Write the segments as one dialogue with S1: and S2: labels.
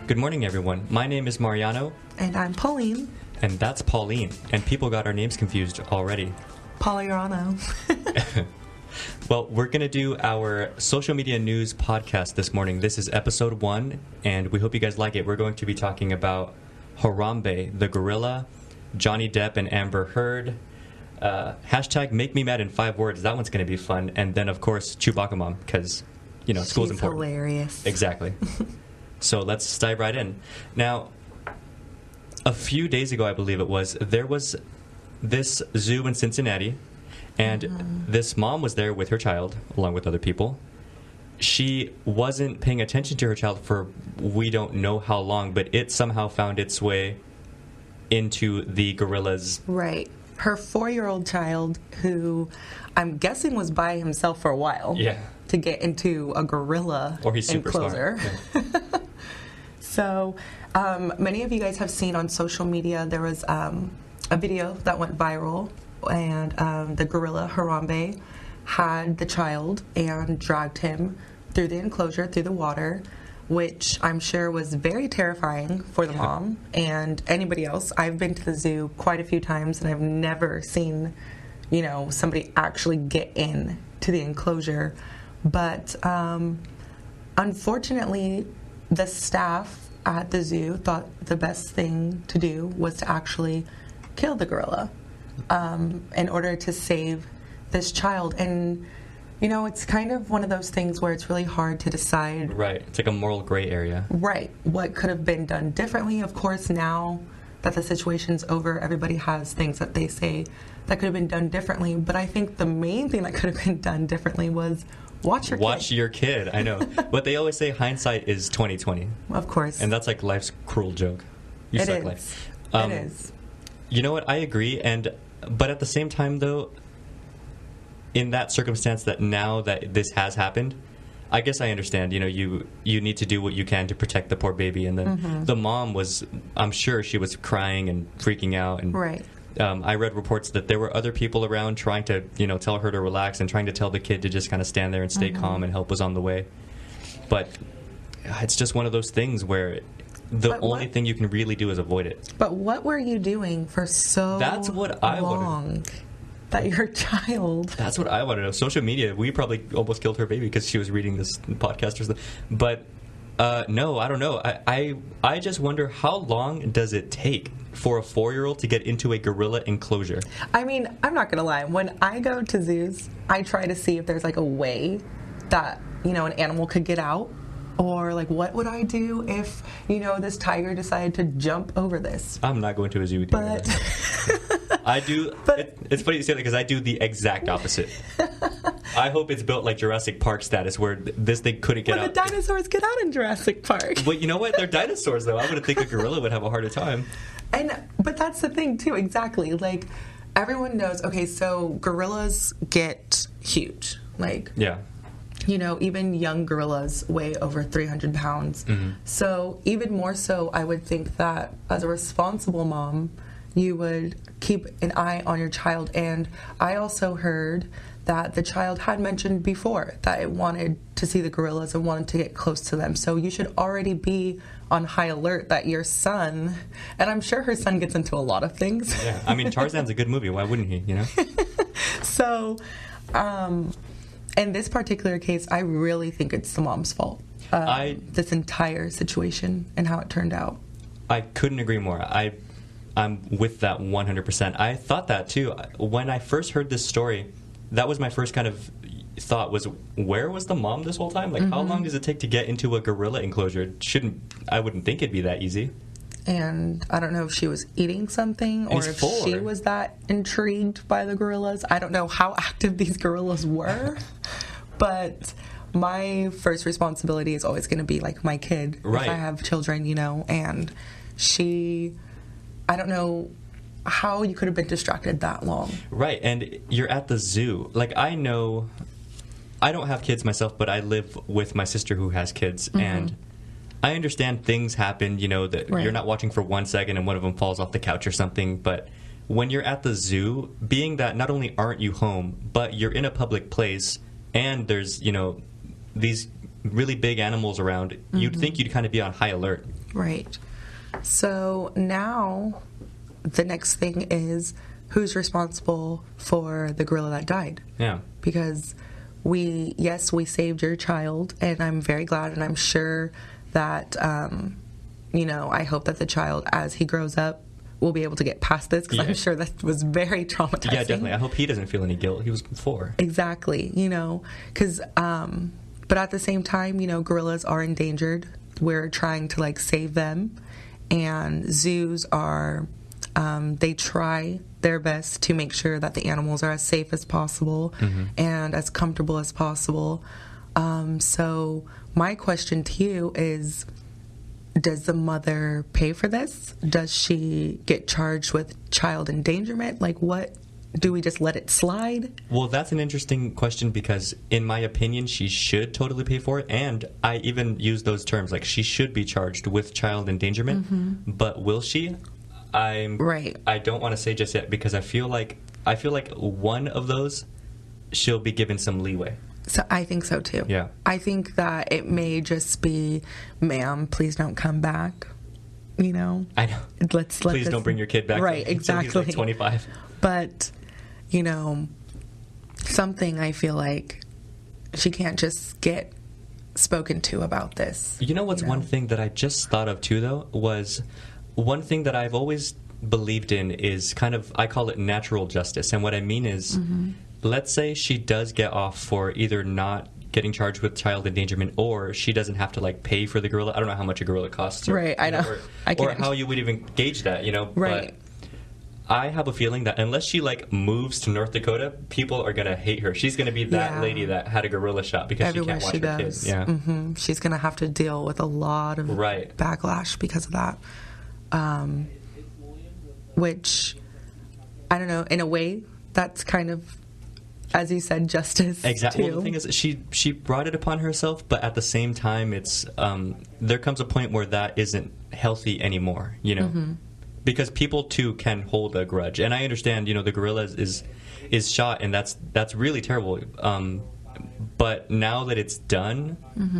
S1: Good morning, everyone. My name is Mariano.
S2: And I'm Pauline.
S1: And that's Pauline. And people got our names confused already.
S2: Poliano.
S1: Well, we're going to do our social media news podcast this morning. This is episode 1, and we hope you guys like it. We're going to be talking about Harambe, the gorilla, Johnny Depp and Amber Heard, hashtag make me mad in 5 words. That one's going to be fun. And then, of course, Chewbacca mom, because, you know, school's
S2: She's
S1: important.
S2: Hilarious.
S1: Exactly. So let's dive right in. Now, a few days ago, I believe it was, there was this zoo in Cincinnati, and this mom was there with her child, along with other people. She wasn't paying attention to her child for we don't know how long, but it somehow found its way into the gorilla's...
S2: Right. Her 4-year-old child, who I'm guessing was by himself for a while,
S1: Yeah.
S2: to get into a gorilla
S1: Or he's super
S2: enclosure.
S1: smart. Yeah.
S2: So, many of you guys have seen on social media, there was a video that went viral, and the gorilla, Harambe, had the child and dragged him through the enclosure, through the water, which I'm sure was very terrifying for the mom and anybody else. I've been to the zoo quite a few times, and I've never seen, you know, somebody actually get in to the enclosure. But unfortunately, the staff at the zoo thought the best thing to do was to actually kill the gorilla in order to save this child. And, you know, it's kind of one of those things where it's really hard to decide.
S1: Right. It's like a moral gray area.
S2: Right. What could have been done differently. Of course, now that the situation's over, everybody has things that they say that could have been done differently. But I think the main thing that could have been done differently was watch
S1: your kid. I know. But they always say hindsight is 20/20.
S2: Of course.
S1: And that's like life's cruel joke. You suck life.
S2: It is.
S1: You know what? I agree. But at the same time, though, in that circumstance that now that this has happened, I guess I understand. You know, you need to do what you can to protect the poor baby. And then the mom was, I'm sure she was crying and freaking out. And
S2: Right.
S1: I read reports that there were other people around trying to, you know, tell her to relax and trying to tell the kid to just kind of stand there and stay calm, and help was on the way. But it's just one of those things where the only thing you can really do is avoid it.
S2: But what were you doing for so
S1: That's what I
S2: long that your child...
S1: That's what I want to know. Social media, we probably almost killed her baby because she was reading this podcast or something. But no, I don't know. I just wonder, how long does it take for a 4-year-old to get into a gorilla enclosure?
S2: I mean, I'm not going to lie. When I go to zoos, I try to see if there's like a way that, you know, an animal could get out. Or, like, what would I do if, you know, this tiger decided to jump over this?
S1: I'm not going to a zoo with you.
S2: But
S1: I do. It's funny you say that because I do the exact opposite. I hope it's built like Jurassic Park status, where this thing couldn't get out.
S2: The dinosaurs get out in Jurassic Park.
S1: But you know what? They're dinosaurs, though. I would think a gorilla would have a harder time.
S2: But that's the thing, too, exactly. Like, everyone knows, okay, so gorillas get huge. Like,
S1: yeah.
S2: You know, even young gorillas weigh over 300 pounds. So even more so, I would think that as a responsible mom, you would keep an eye on your child. And I also heard that the child had mentioned before that it wanted to see the gorillas and wanted to get close to them. So you should already be on high alert that your son, and I'm sure her son gets into a lot of things.
S1: Yeah, I mean, Tarzan's a good movie. Why wouldn't he, you know?
S2: So, in this particular case, I really think it's the mom's fault. This entire situation and how it turned out.
S1: I couldn't agree more. I'm with that 100%. I thought that too. When I first heard this story, that was my first kind of thought was, where was the mom this whole time? Like, how long does it take to get into a gorilla enclosure? I wouldn't think it'd be that easy.
S2: And I don't know if she was eating something or if she was that intrigued by the gorillas. I don't know how active these gorillas were, but my first responsibility is always going to be like my kid.
S1: Right.
S2: If I have children, you know, and I don't know how you could have been distracted that long.
S1: Right, and you're at the zoo. Like, I know, I don't have kids myself, but I live with my sister who has kids, and I understand things happen, you know, that you're not watching for 1 second and one of them falls off the couch or something, but when you're at the zoo, being that not only aren't you home, but you're in a public place, and there's, you know, these really big animals around, you'd think you'd kind of be on high alert.
S2: Right. So now the next thing is who's responsible for the gorilla that died?
S1: Yeah.
S2: Because we saved your child, and I'm very glad, and I'm sure that, I hope that the child, as he grows up, will be able to get past this, because I'm sure that was very traumatizing.
S1: Yeah, definitely. I hope he doesn't feel any guilt. He was 4.
S2: Exactly, because, but at the same time, gorillas are endangered. We're trying to, save them, and zoos are, they try their best to make sure that the animals are as safe as possible and as comfortable as possible. So my question to you is, does the mother pay for this? Does she get charged with child endangerment? What, do we just let it slide?
S1: Well, that's an interesting question, because in my opinion, she should totally pay for it. And I even use those terms, she should be charged with child endangerment. But will she? I don't want to say just yet, because I feel like one of those, she'll be given some leeway.
S2: So I think so too.
S1: Yeah.
S2: I think that it may just be, ma'am, please don't come back. I know. Please don't
S1: bring your kid back.
S2: Right, exactly.
S1: Until he's 25.
S2: But, something I feel like she can't just get spoken to about this.
S1: What's one thing that I just thought of too, though, was one thing that I've always believed in is kind of, I call it natural justice. And what I mean is, let's say she does get off for either not getting charged with child endangerment, or she doesn't have to pay for the gorilla. I don't know how much a gorilla costs.
S2: Right, I know.
S1: Or how you would even gauge that,
S2: Right.
S1: But I have a feeling that unless she moves to North Dakota, people are going to hate her. She's going to be that lady that had a gorilla shot because
S2: everywhere
S1: she can't watch her kids. Yeah.
S2: She's going to have to deal with a lot of backlash because of that. Which, I don't know, in a way, that's kind of, as you said, justice.
S1: Exactly.
S2: Too.
S1: Well, the thing is, she brought it upon herself, but at the same time, it's there comes a point where that isn't healthy anymore. Because people too can hold a grudge, and I understand. The gorilla is shot, and that's really terrible. But now that it's done,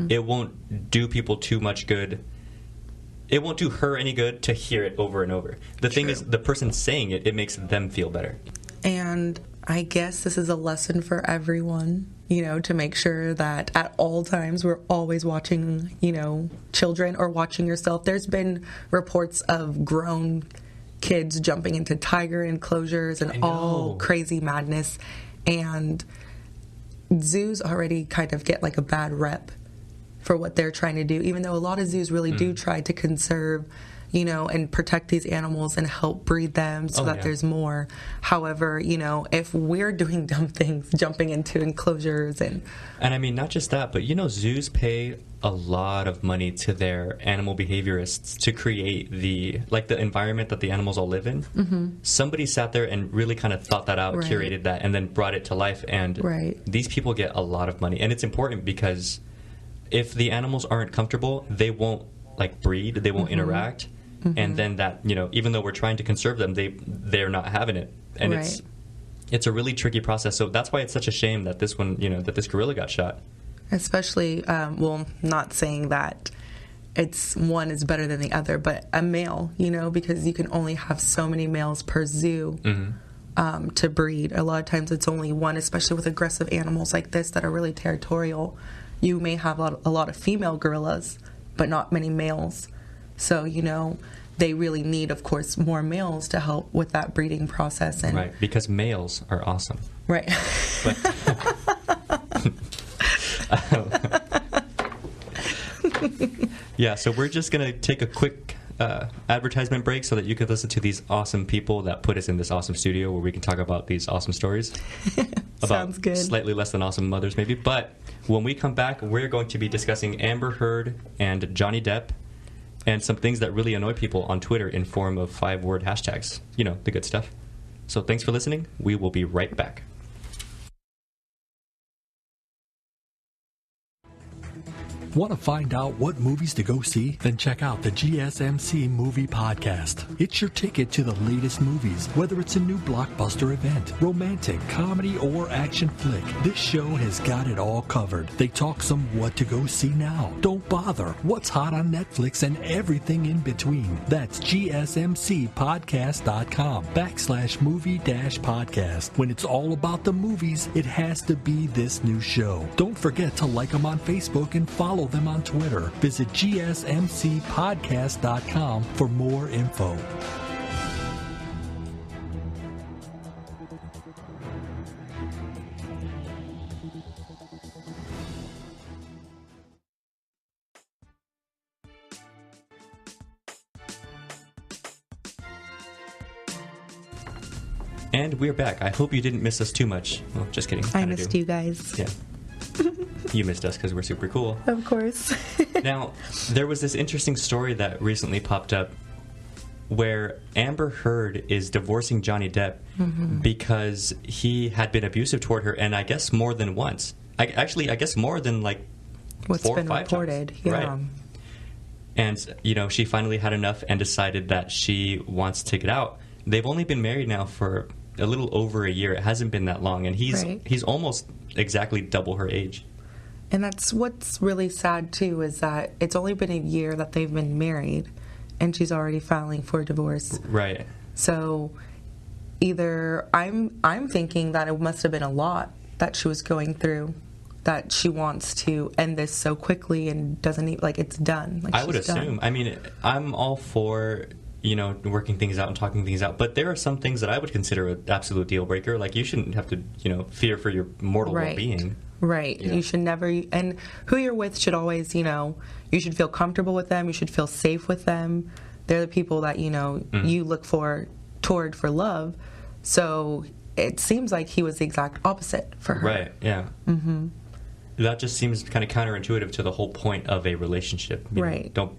S1: it won't do people too much good. It won't do her any good to hear it over and over. The thing is, the person saying it makes them feel better.
S2: And I guess this is a lesson for everyone, to make sure that at all times we're always watching, children, or watching yourself. There's been reports of grown kids jumping into tiger enclosures and all crazy madness. And zoos already kind of get a bad rep for what they're trying to do, even though a lot of zoos really do try to conserve, and protect these animals and help breed them so that there's more. However, if we're doing dumb things, jumping into enclosures and
S1: I mean, not just that, but zoos pay a lot of money to their animal behaviorists to create the environment that the animals all live in. Somebody sat there and really kind of thought that out, curated that, and then brought it to life. And these people get a lot of money, and it's important because if the animals aren't comfortable, they won't breed, they won't interact. And then that, even though we're trying to conserve them, they're not having it. And it's a really tricky process. So that's why it's such a shame that this one, that this gorilla got shot.
S2: Especially, not saying that it's one is better than the other, but a male, because you can only have so many males per zoo to breed. A lot of times it's only one, especially with aggressive animals like this that are really territorial. You may have a lot of female gorillas, but not many males. So, they really need, of course, more males to help with that breeding process. And
S1: right, because males are awesome.
S2: Right.
S1: Yeah, so we're just going to take a quick advertisement break so that you could listen to these awesome people that put us in this awesome studio where we can talk about these awesome stories.
S2: Sounds good.
S1: Slightly less than awesome mothers, maybe. But when we come back, we're going to be discussing Amber Heard and Johnny Depp, and some things that really annoy people on Twitter in form of 5-word hashtags. The good stuff. So thanks for listening. We will be right back.
S3: Want to find out what movies to go see? Then check out the GSMC Movie Podcast. It's your ticket to the latest movies, whether it's a new blockbuster event, romantic, comedy, or action flick. This show has got it all covered. They talk some what to go see now. Don't bother. What's hot on Netflix and everything in between. That's GSMCpodcast.com/movie-podcast. When it's all about the movies, it has to be this new show. Don't forget to like them on Facebook and follow them on Twitter. Visit GSMCpodcast.com for more info.
S1: And we're back. I hope you didn't miss us too much. Well, just kidding.
S2: I missed you guys.
S1: Yeah. You missed us because we're super cool.
S2: Of course.
S1: Now, there was this interesting story that recently popped up where Amber Heard is divorcing Johnny Depp because he had been abusive toward her, and I guess more than once. I guess more than like
S2: What's
S1: 4 or
S2: been
S1: 5
S2: reported,
S1: times.
S2: yeah.
S1: Right. And, she finally had enough and decided that she wants to get out. They've only been married now for a little over a year. It hasn't been that long, and he's almost exactly double her age.
S2: And that's what's really sad too, is that it's only been a year that they've been married, and she's already filing for divorce.
S1: Right.
S2: So either I'm thinking that it must have been a lot that she was going through, that she wants to end this so quickly and doesn't even, like, it's done. Like,
S1: I would assume.
S2: Done.
S1: I mean, I'm all for working things out and talking things out. But there are some things that I would consider an absolute deal breaker. Like, you shouldn't have to, fear for your mortal well-being.
S2: Right. You should never, and who you're with should always, you should feel comfortable with them. You should feel safe with them. They're the people that, you look toward for love. So it seems like he was the exact opposite for her.
S1: Right, yeah. Mm-hmm. That just seems kind of counterintuitive to the whole point of a relationship.
S2: Right.
S1: You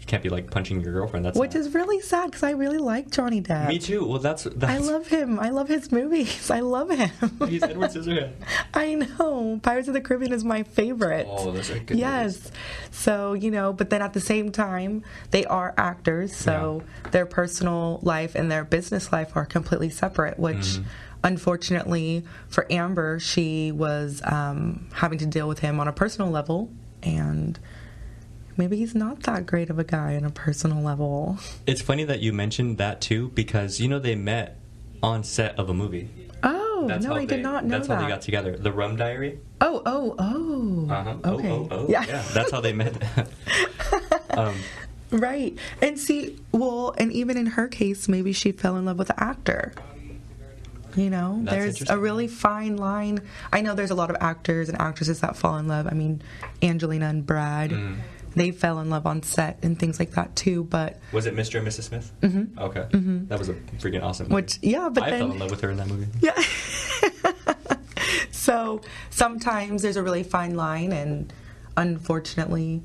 S1: can't be like punching your girlfriend.
S2: Which is really sad because I really like Johnny Depp.
S1: Me too. Well, that's
S2: I love him. I love his movies. I love him.
S1: He's Edward Scissorhands.
S2: I know. Pirates of the Caribbean is my favorite.
S1: Oh, those are good movies.
S2: So, but then at the same time, they are actors, so their personal life and their business life are completely separate, which unfortunately for Amber, she was having to deal with him on a personal level, and maybe he's not that great of a guy on a personal level.
S1: It's funny that you mentioned that too, because they met on set of a movie.
S2: Oh, I did not know that.
S1: That's how they got together. The Rum Diary.
S2: Oh.
S1: Uh-huh.
S2: Okay.
S1: Yeah, that's how they met.
S2: Right. And and even in her case, maybe she fell in love with the actor. There's a really fine line. I know there's a lot of actors and actresses that fall in love. I mean, Angelina and Brad, they fell in love on set and things like that too. But
S1: was it Mr. and Mrs. Smith?
S2: Mm-hmm.
S1: Okay, that was a freaking awesome movie.
S2: But
S1: I fell in love with her in that movie.
S2: Yeah. So sometimes there's a really fine line, and unfortunately,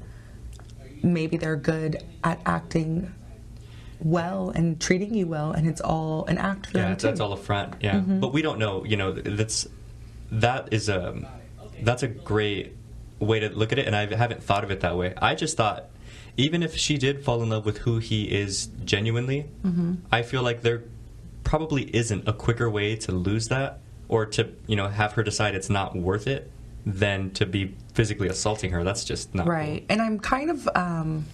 S2: maybe they're good at acting well and treating you well, and it's all an act for them too.
S1: That's all a front. Yeah, but we don't know. That's a great way to look at it, and I haven't thought of it that way. I just thought, even if she did fall in love with who he is genuinely, I feel like there probably isn't a quicker way to lose that, or to have her decide it's not worth it, than to be physically assaulting her. That's just not
S2: right.
S1: Cool.
S2: And I'm kind of I'm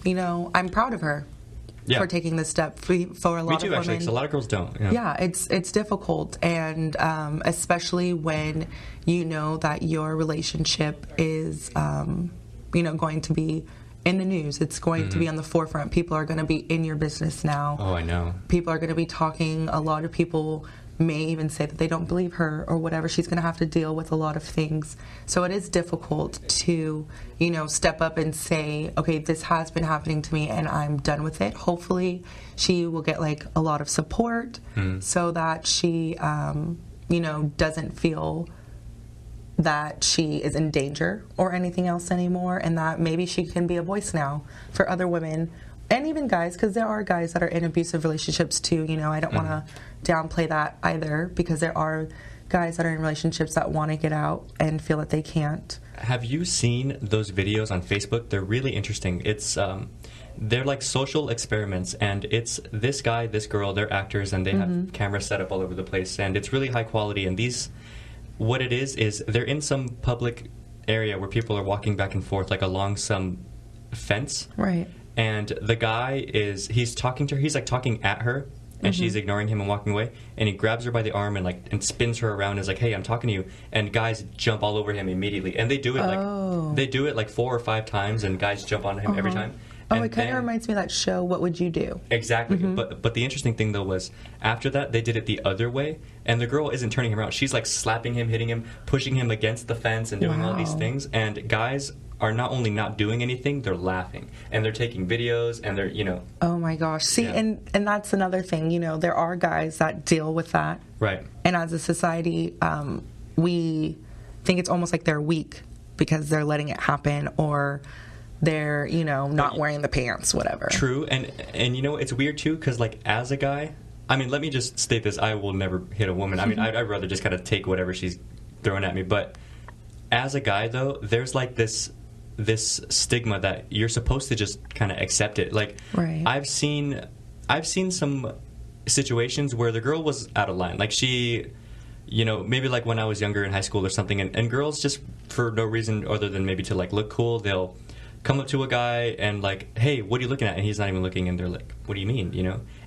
S2: proud of her.
S1: Yeah.
S2: For taking this step for a lot of women.
S1: Me too, actually, because a lot of girls don't.
S2: Yeah, it's difficult, and especially when you know that your relationship is, going to be in the news. It's going to be on the forefront. People are going to be in your business now.
S1: Oh, I know.
S2: People are going to be talking. A lot of people may even say that they don't believe her or whatever. She's going to have to deal with a lot of things. So it is difficult to, step up and say, okay, this has been happening to me and I'm done with it. Hopefully she will get a lot of support so that she, doesn't feel that she is in danger or anything else anymore, and that maybe she can be a voice now for other women and even guys, because there are guys that are in abusive relationships too. I don't want to downplay that either, because there are guys that are in relationships that want to get out and feel that they can't.
S1: Have you seen those videos on Facebook? They're really interesting. It's they're like social experiments, and it's this guy, this girl, they're actors, and they have cameras set up all over the place, and it's really high quality. And these, what it is they're in some public area where people are walking back and forth, like along some fence.
S2: Right.
S1: And the guy he's talking to her, he's like talking at her, and she's ignoring him and walking away, and he grabs her by the arm and spins her around and is like, hey, I'm talking to you, and guys jump all over him immediately, and they do it like 4 or 5 times, and guys jump on him every time.
S2: Oh, it kind of reminds me of that show, What Would You Do?
S1: Exactly. But the interesting thing, though, was after that, they did it the other way, and the girl isn't turning him around. She's like slapping him, hitting him, pushing him against the fence, and doing all these things, and guys are not only not doing anything, they're laughing, and they're taking videos, and they're,
S2: Oh my gosh. See, and that's another thing, there are guys that deal with that.
S1: Right.
S2: And as a society, we think it's almost like they're weak because they're letting it happen, or they're, not wearing the pants, whatever.
S1: True. And it's weird, too, because, like, as a guy, I mean, let me just state this, I will never hit a woman. I mean, I'd rather just kind of take whatever she's throwing at me, but as a guy, though, there's, like, this stigma that you're supposed to just kind of accept it. Like,
S2: right.
S1: I've seen some situations where the girl was out of line. Like, she, maybe like when I was younger in high school or something, and girls just for no reason other than maybe to like look cool, they'll come up to a guy and like, hey, what are you looking at? And he's not even looking, and they're like, what do you mean?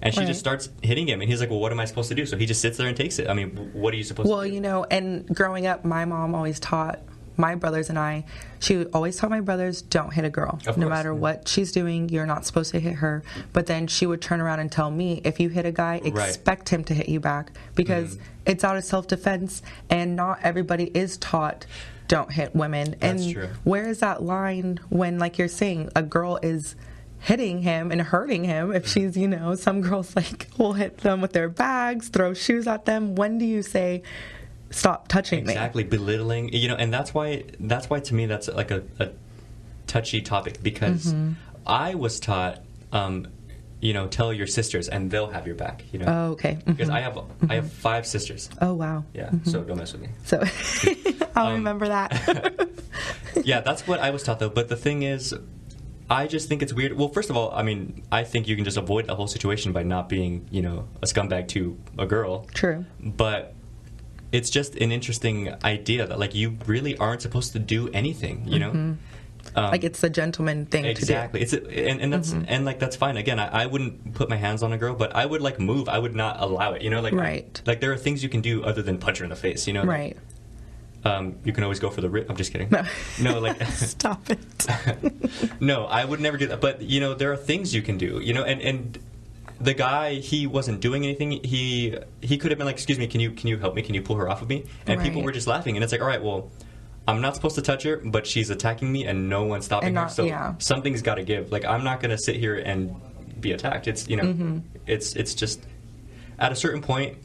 S1: And she just starts hitting him, and he's like, well, what am I supposed to do? So he just sits there and takes it. I mean, what are you supposed to do?
S2: Well, and growing up, my mom always taught my brothers and I, she always taught my brothers, don't hit a girl. No matter what she's doing, you're not supposed to hit her. But then she would turn around and tell me, if you hit a guy, expect him to hit you back, because it's out of self-defense, and not everybody is taught don't hit women.
S1: That's true.
S2: Where is that line when, like you're saying, a girl is hitting him and hurting him? If she's, some girls like will hit them with their bags, throw shoes at them. When do you say, stop touching me?
S1: Exactly, belittling, and that's why to me that's like a touchy topic, because I was taught, tell your sisters and they'll have your back.
S2: Oh, okay.
S1: Because I have 5 sisters.
S2: Oh, wow.
S1: Yeah, so don't mess with me.
S2: So I'll remember that.
S1: Yeah, that's what I was taught, though. But the thing is, I just think it's weird. Well, first of all, I mean, I think you can just avoid the whole situation by not being, a scumbag to a girl.
S2: True.
S1: But it's just an interesting idea that, like, you really aren't supposed to do anything,
S2: like it's the gentleman thing
S1: exactly.
S2: to do.
S1: And that's and like that's fine. Again, I wouldn't put my hands on a girl, but I would like move. I would not allow it.
S2: Right.
S1: Like there are things you can do other than punch her in the face.
S2: Right.
S1: You can always go for the rip. I'm just kidding. No, like
S2: stop it.
S1: No, I would never do that. But there are things you can do. And the guy, he wasn't doing anything. He could have been like, excuse me, can you help me? Can you pull her off of me? And people were just laughing. And it's like, all right, well, I'm not supposed to touch her, but she's attacking me, and no one's stopping her. So something's got to give. Like, I'm not going to sit here and be attacked. It's it's just at a certain point.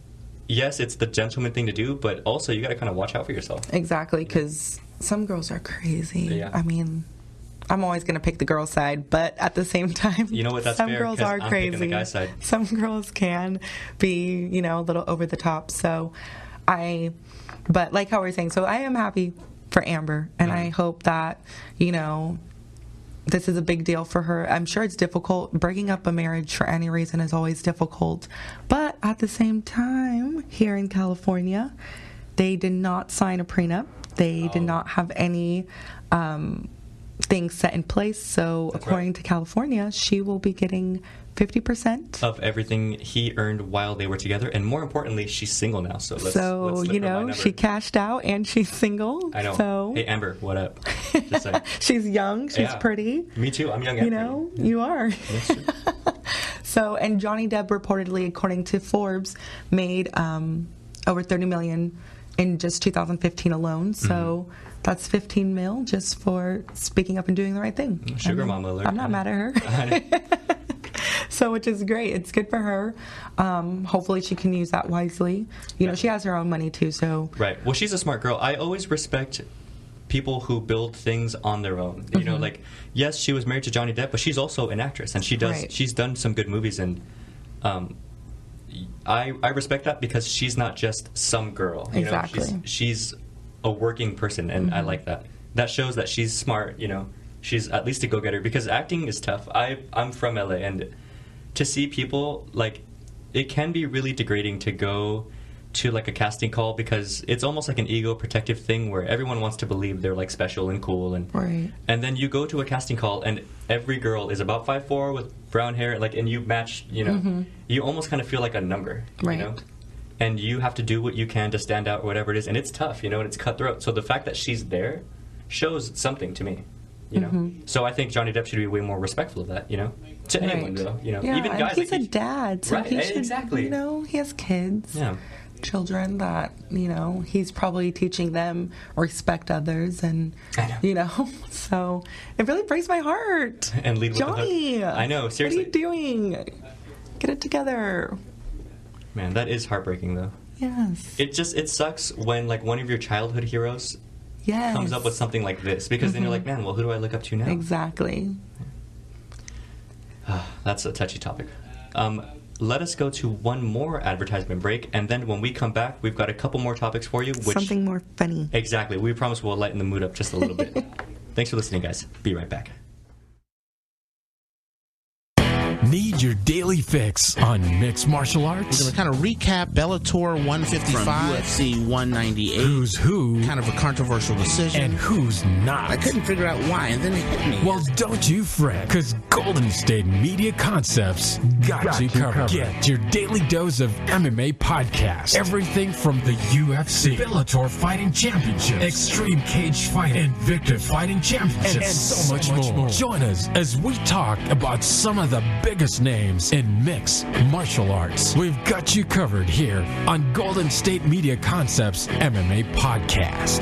S1: Yes, it's the gentleman thing to do, but also you got to kind of watch out for yourself.
S2: Exactly, because some girls are crazy.
S1: Yeah.
S2: I mean, I'm always going to pick the girl side, but at the same time,
S1: you know what? That's
S2: some
S1: fair,
S2: girls are
S1: I'm
S2: crazy.
S1: picking the guy's side.
S2: Some girls can be, a little over the top. So but like how we're saying, so I am happy for Amber, and I hope that, this is a big deal for her. I'm sure it's difficult. Breaking up a marriage for any reason is always difficult. But at the same time, here in California, they did not sign a prenup. They did not have any things set in place. So according to California, she will be getting 50%
S1: of everything he earned while they were together, and more importantly, she's single now. So let's
S2: she cashed out and she's single.
S1: I know.
S2: So
S1: hey, Amber, what up? Just saying.
S2: She's young. She's pretty.
S1: Me too. I'm young. And pretty.
S2: You are.
S1: That's true.
S2: So, and Johnny Depp reportedly, according to Forbes, made over $30 million in just 2015 alone. So. That's $15 million just for speaking up and doing the right thing.
S1: Sugar mama alert.
S2: I'm not mad at her. So, which is great. It's good for her. Hopefully she can use that wisely. She has her own money too, so.
S1: Right. Well, she's a smart girl. I always respect people who build things on their own. Like, yes, she was married to Johnny Depp, but she's also an actress, and she's done some good movies, and I respect that because she's not just some girl. You
S2: Exactly.
S1: know, she's a working person, and I like that. That shows that she's smart. You know, she's at least a go-getter because acting is tough. I'm from LA, and to see people like, it can be really degrading to go to like a casting call because it's almost like an ego protective thing where everyone wants to believe they're like special and cool, and
S2: Right.
S1: and then you go to a casting call and every girl is about 5'4" with brown hair, like, and you match, you know, you almost kind of feel like a number,
S2: Right.
S1: you know, and you have to do what you can to stand out or whatever it is, and it's tough, you know, and it's cutthroat. So the fact that she's there shows something to me, you know. So I think Johnny Depp should be way more respectful of that, you know, to anyone though, you know,
S2: Yeah,
S1: even
S2: and
S1: guys.
S2: he's
S1: like
S2: a dad, so
S1: right,
S2: he should,
S1: exactly.
S2: you know, he has kids.
S1: Yeah.
S2: Children that, you know, he's probably teaching them respect others, and
S1: I know.
S2: you know, so it really breaks my heart.
S1: And lead with the
S2: Johnny,
S1: hook. I know, seriously.
S2: What are you doing? Get it together.
S1: Man, that is heartbreaking though.
S2: Yes.
S1: It sucks when like one of your childhood heroes
S2: Yes.
S1: comes up with something like this, because then you're like, man, well, who do I look up to now?
S2: Exactly.
S1: That's a touchy topic. Let us go to one more advertisement break, and then when we come back, we've got a couple more topics for you. Which,
S2: Something more funny.
S1: exactly. We promise we'll lighten the mood up just a little bit. Thanks for listening, guys. Be right back.
S3: Need your daily fix on mixed martial arts?
S4: We're going to kind of recap Bellator 155 from UFC 198.
S3: Who's who
S4: Kind of a controversial decision.
S3: and who's not?
S4: I couldn't figure out why, and then it hit me.
S3: Well, don't you fret, because Golden State Media Concepts got you covered. Get your daily dose of MMA podcast. Everything from the UFC, Bellator Fighting Championship, Extreme Cage Fighting, Invicta Fighting Championships, and so much more. Join us as we talk about some of the biggest names in mixed martial arts. We've got you covered here on Golden State Media Concepts MMA podcast.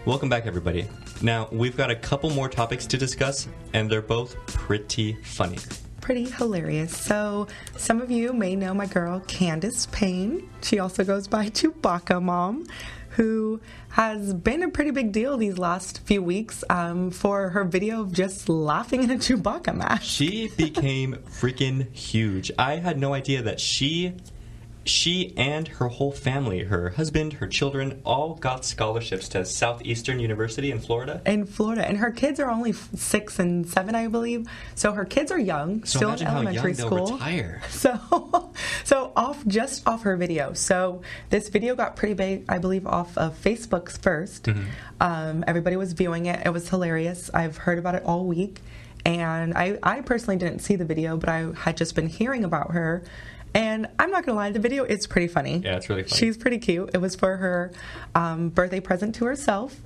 S1: Welcome back, everybody. Now, we've got a couple more topics to discuss, and they're both pretty funny.
S2: Pretty hilarious. So, some of you may know my girl, Candace Payne. She also goes by Chewbacca Mom, who has been a pretty big deal these last few weeks for her video of just laughing in a Chewbacca mask.
S1: She became freaking huge. I had no idea that she and her whole family, her husband, her children, all got scholarships to Southeastern University in Florida.
S2: In Florida. And her kids are only 6 and 7, I believe. So her kids are young,
S1: So
S2: still in
S1: imagine how
S2: elementary
S1: young
S2: school.
S1: they'll retire.
S2: So off her video. So this video got pretty big, I believe, off of Facebook's first. Everybody was viewing it. It was hilarious. I've heard about it all week. And I personally didn't see the video, but I had just been hearing about her. And I'm not going to lie, the video is pretty funny.
S1: Yeah, it's really funny.
S2: She's pretty cute. It was for her birthday present to herself.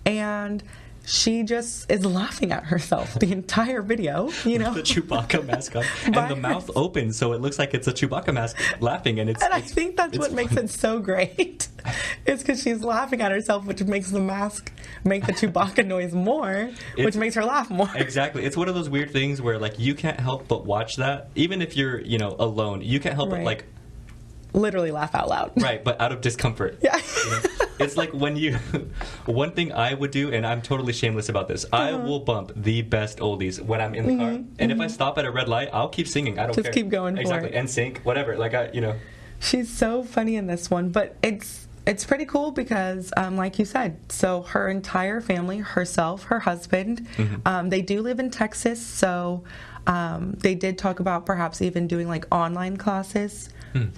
S2: And she just is laughing at herself the entire video, you know.
S1: The Chewbacca mask on.
S2: By
S1: And the mouth opens, so it looks like it's a Chewbacca mask laughing. And
S2: I think that's what makes it so great. It's because she's laughing at herself, which makes the mask make the Chewbacca noise more, which makes her laugh more.
S1: Exactly. It's one of those weird things where, like, you can't help but watch that. Even if you're, you know, alone, you can't help but,
S2: Right.
S1: like...
S2: Literally laugh out loud.
S1: Right, but out of discomfort.
S2: Yeah.
S1: You know? It's like when you... One thing I would do, and I'm totally shameless about this, I will bump the best oldies when I'm in the car. And if I stop at a red light, I'll keep singing. I don't care.
S2: Just keep going for
S1: Exactly.
S2: it.
S1: And sync, whatever. Like, you know...
S2: She's so funny in this one, but it's pretty cool because, like you said, so her entire family, herself, her husband, they do live in Texas, so they did talk about perhaps even doing like online classes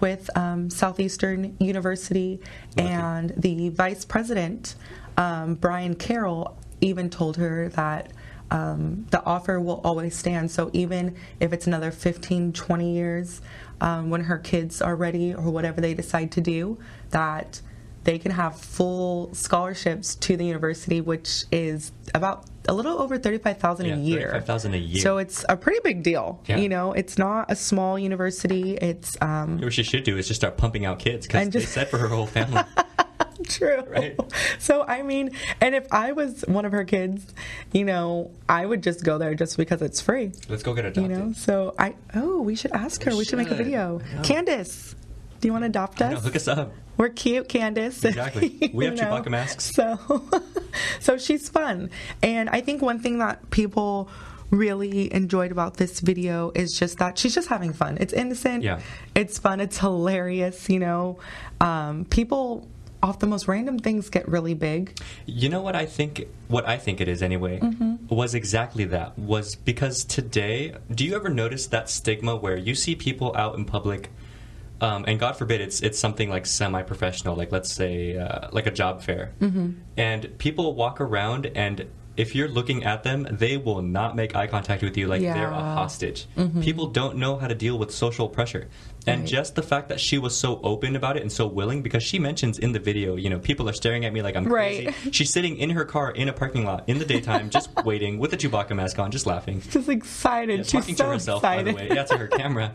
S2: with Southeastern University, and the vice president, Brian Carroll, even told her that the offer will always stand. So even if it's another 15, 20 years, when her kids are ready or whatever they decide to do, that they can have full scholarships to the university, which is about a little over $35,000 a year.
S1: $35,000 a year.
S2: So it's a pretty big deal.
S1: Yeah.
S2: You know, it's not a small university. It's
S1: What she should do is just start pumping out kids, because they said for her whole family.
S2: True.
S1: Right?
S2: So, I mean, and if I was one of her kids, you know, I would just go there just because it's free.
S1: Let's go get adopted.
S2: You know, so we should ask her. We should make a video. Candace, do you want to adopt us?
S1: Hook us up.
S2: We're cute, Candace.
S1: Exactly. We have
S2: You know?
S1: Chewbacca masks.
S2: So she's fun. And I think one thing that people really enjoyed about this video is just that she's just having fun. It's innocent.
S1: Yeah.
S2: It's fun. It's hilarious. You know, people off the most random things get really big.
S1: You know what I think it is anyway, was exactly that. Was because today, do you ever notice that stigma where you see people out in public, and God forbid it's something like semi-professional, like let's say like a job fair, and people walk around, and if you're looking at them, they will not make eye contact with you like they're a hostage. People don't know how to deal with social pressure. And just the fact that she was so open about it and so willing, because she mentions in the video, you know, people are staring at me like I'm crazy. She's sitting in her car in a parking lot in the daytime, just waiting with a Chewbacca mask on, just laughing.
S2: Just excited.
S1: Yeah,
S2: She's
S1: talking
S2: so
S1: to herself,
S2: excited.
S1: by the way. Yeah, to her camera.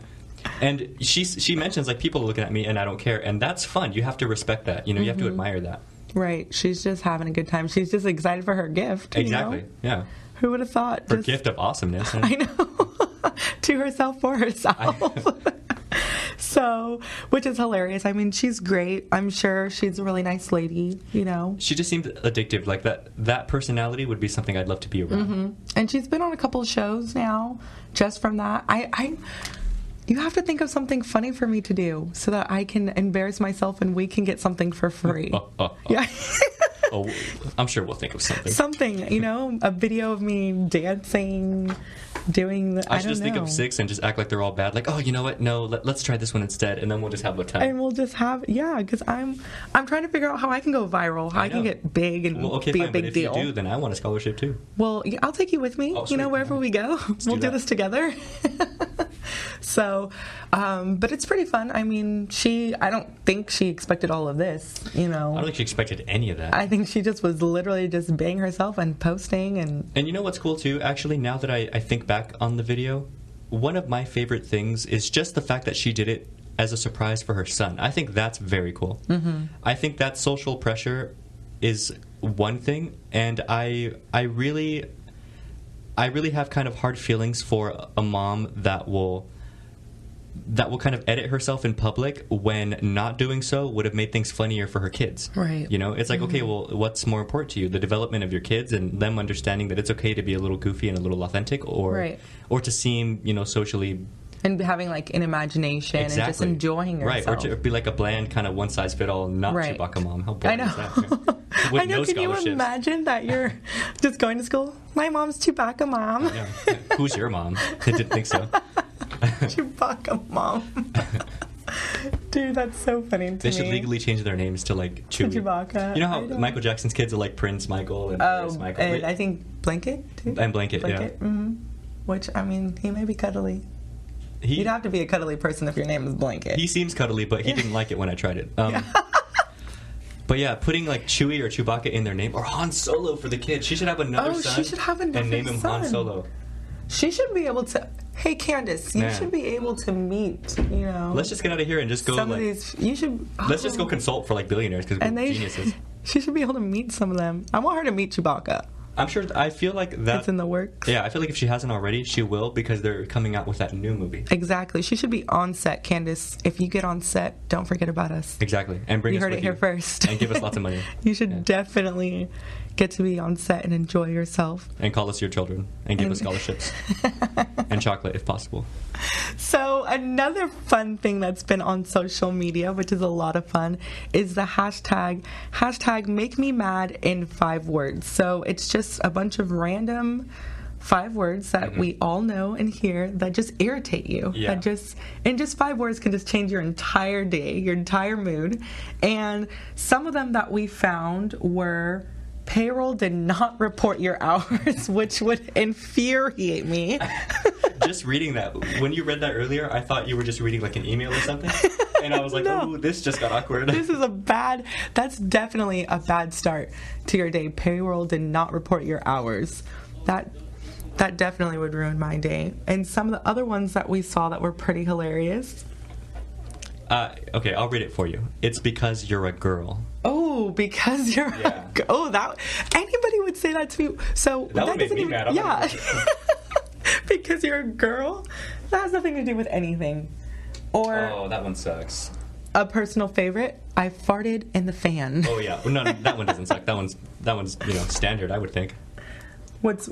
S1: And she mentions, like, people are looking at me and I don't care. And that's fun. You have to respect that. You know, you have to admire that.
S2: Right. She's just having a good time. She's just excited for her gift.
S1: Exactly.
S2: You know?
S1: Yeah.
S2: Who would have thought?
S1: Her gift of awesomeness.
S2: I know. To herself, for herself. So, which is hilarious. I mean, she's great. I'm sure she's a really nice lady, you know.
S1: She just seemed addictive. Like, that personality would be something I'd love to be around.
S2: And she's been on a couple of shows now just from that. You have to think of something funny for me to do so that I can embarrass myself and we can get something for free. Yeah.
S1: Oh, I'm sure we'll think of something.
S2: Something, you know, a video of me dancing, doing the,
S1: I should just think of 6 and just act like they're all bad. Like, oh, you know what? No, let's try this one instead, and then we'll just have a time.
S2: And we'll just have, because I'm trying to figure out how I can go viral, how I can get big and be a big deal.
S1: If you do, then I want a scholarship too.
S2: Well, I'll take you with me.
S1: Oh,
S2: you know, wherever we go, we'll do this together. So, but it's pretty fun. I mean, I don't think she expected all of this, you know.
S1: I don't think she expected any of that.
S2: I think she just was literally just being herself and posting. And
S1: you know what's cool too? Actually, now that I think back on the video, one of my favorite things is just the fact that she did it as a surprise for her son. I think that's very cool. I think that social pressure is one thing, and I really have kind of hard feelings for a mom that will kind of edit herself in public when not doing so would have made things funnier for her kids.
S2: Right.
S1: You know, it's like, okay, well, what's more important to you? The development of your kids and them understanding that it's okay to be a little goofy and a little authentic, or to seem, you know, socially...
S2: And having, like, an imagination and just enjoying yourself.
S1: Right, or to be like a bland kind of one-size-fit-all, not Chewbacca mom. How boring is that? With
S2: I know,
S1: no
S2: can you imagine that you're just going to school? My mom's Chewbacca mom.
S1: Yeah. Who's your mom? I didn't think so.
S2: Chewbacca mom. Dude, that's so funny to me.
S1: They should legally change their names to, like, Chewie.
S2: Chewbacca.
S1: You know how Michael Jackson's kids are like Prince Michael and Prince Michael?
S2: And I think Blanket, too.
S1: And Blanket, yeah.
S2: Which, I mean, he may be cuddly. You'd have to be a cuddly person if your name is Blanket.
S1: He seems cuddly, but he didn't like it when I tried it. But yeah, putting like Chewie or Chewbacca in their name, or Han Solo for the kids. She should have another son.
S2: She should have another
S1: and name him Han Solo.
S2: She should be able to. Hey, Candace, you should be able to meet. You know.
S1: Let's just get out of here and just go.
S2: Some of these, you should.
S1: Let's just go consult for like billionaires because we're geniuses.
S2: She should be able to meet some of them. I want her to meet Chewbacca.
S1: I'm sure. I feel like that.
S2: It's in the works.
S1: Yeah, I feel like if she hasn't already, she will, because they're coming out with that new movie.
S2: Exactly. She should be on set, Candace. If you get on set, don't forget about us.
S1: Exactly. And bring us with you.
S2: You heard it here first.
S1: And give us lots of money.
S2: You should definitely get to be on set and enjoy yourself.
S1: And call us your children. And give us scholarships. And chocolate, if possible.
S2: So another fun thing that's been on social media, which is a lot of fun, is the hashtag make me mad in 5 words. So it's just a bunch of random 5 words that we all know and hear that just irritate you.
S1: Yeah.
S2: That just, in just 5 words, can just change your entire day, your entire mood. And some of them that we found were: payroll did not report your hours, which would infuriate me.
S1: Just reading that, when you read that earlier, I thought you were just reading like an email or something. And I was like, oh, this just got awkward.
S2: That's definitely a bad start to your day. Payroll did not report your hours. That definitely would ruin my day. And some of the other ones that we saw that were pretty hilarious.
S1: Okay, I'll read it for you. It's because you're a girl.
S2: Oh, Oh, because you're that anybody would say that to me. So
S1: that would make
S2: doesn't
S1: me
S2: even
S1: mad.
S2: because you're a girl. That has nothing to do with anything. Or
S1: that one sucks.
S2: a personal favorite, I farted in the fan.
S1: Oh yeah, well, no, that one doesn't suck. That one's standard, I would think.
S2: Let's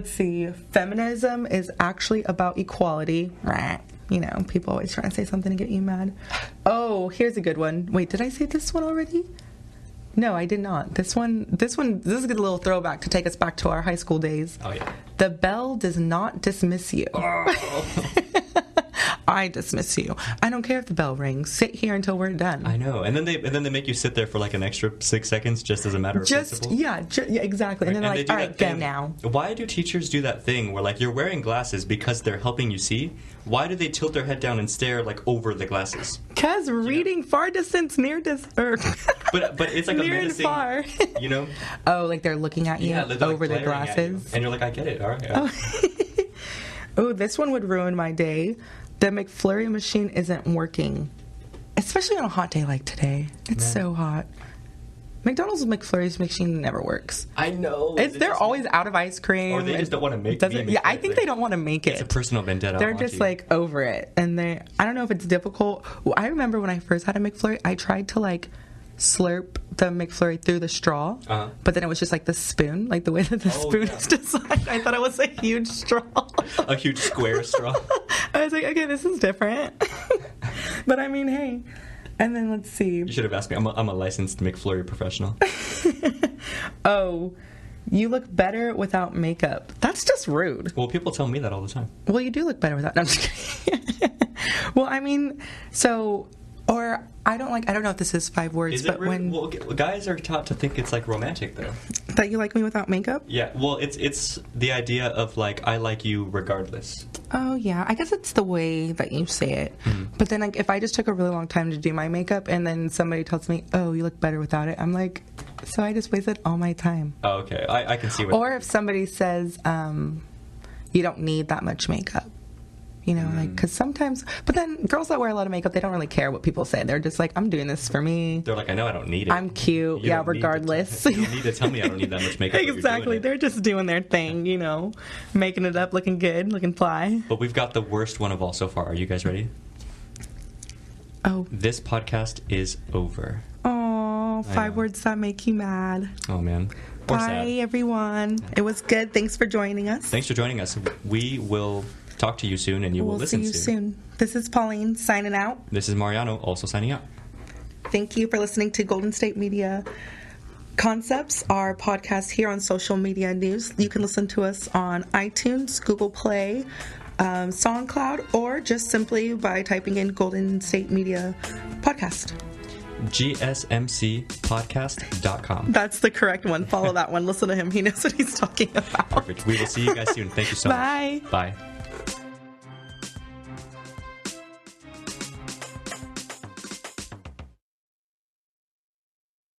S2: see. Feminism is actually about equality. People always trying to say something to get you mad. Oh, here's a good one. Wait, did I say this one already? No, I did not. This is a good little throwback to take us back to our high school days.
S1: Oh yeah.
S2: The bell does not dismiss you.
S1: Oh.
S2: I dismiss you. I don't care if the bell rings. Sit here until we're done.
S1: I know. And then they make you sit there for like an extra 6 seconds just as a matter of principle.
S2: Yeah, exactly. And then they're like, all right, go now.
S1: Why do teachers do that thing where like you're wearing glasses because they're helping you see? Why do they tilt their head down and stare like over the glasses?
S2: Because reading far distance, near distance.
S1: But it's like
S2: near
S1: a menacing,
S2: and far.
S1: Oh,
S2: like they're looking at you
S1: they're,
S2: over
S1: like,
S2: the glasses.
S1: And you're like, I get it. All right. Yeah.
S2: Oh, this one would ruin my day. The McFlurry machine isn't working, especially on a hot day like today. It's so hot. McDonald's McFlurry's machine never works.
S1: I know.
S2: They're always out of ice cream.
S1: Or they just don't want to make it.
S2: Yeah, I think they don't want to make it.
S1: It's a personal vendetta.
S2: They're just like over it. And I don't know if it's difficult. Well, I remember when I first had a McFlurry, I tried to like slurp the McFlurry through the straw, but then it was just like the spoon, like the way that the spoon is designed. I thought it was a huge straw.
S1: A huge square straw.
S2: I was like, okay, this is different. But I mean, hey. And then let's see.
S1: You should have asked me. I'm a licensed McFlurry professional.
S2: Oh, you look better without makeup. That's just rude.
S1: Well, people tell me that all the time.
S2: Well, you do look better without. No, I'm just kidding. Well, I mean, or I don't know if this is 5 words,
S1: is
S2: but
S1: it rude? Well, guys are taught to think it's like romantic though.
S2: That you like me without makeup?
S1: Yeah. Well, it's the idea of like I like you regardless.
S2: Oh yeah, I guess it's the way that you say it. But then like if I just took a really long time to do my makeup and then somebody tells me, "Oh, you look better without it," I'm like, so I just wasted all my time.
S1: Oh, okay. I can see what.
S2: Or if somebody says, "You don't need that much makeup." Like, because sometimes, but then girls that wear a lot of makeup, they don't really care what people say. They're just like, I'm doing this for me.
S1: They're like, I know I don't need it.
S2: I'm cute. Yeah, regardless.
S1: You don't need to tell me I don't need that much makeup.
S2: Exactly. They're just doing their thing, making it up, looking good, looking fly.
S1: But we've got the worst one of all so far. Are you guys ready?
S2: Oh.
S1: This podcast is over.
S2: Oh, 5 words that make you mad.
S1: Oh, man.
S2: Or bye, everyone. It was good. Thanks for joining us.
S1: Thanks for joining us. We will talk to you soon, and we'll listen
S2: see you soon. This is Pauline signing out.
S1: This is Mariano also signing out.
S2: Thank you for listening to Golden State Media Concepts, our podcast here on Social Media News. You can listen to us on iTunes, Google Play, SoundCloud, or just simply by typing in Golden State Media Podcast.
S1: GSMCpodcast.com.
S2: That's the correct one. Follow that one. Listen to him. He knows what he's talking about.
S1: Perfect. We will see you guys soon. Thank you so much.
S2: Bye.
S1: Bye.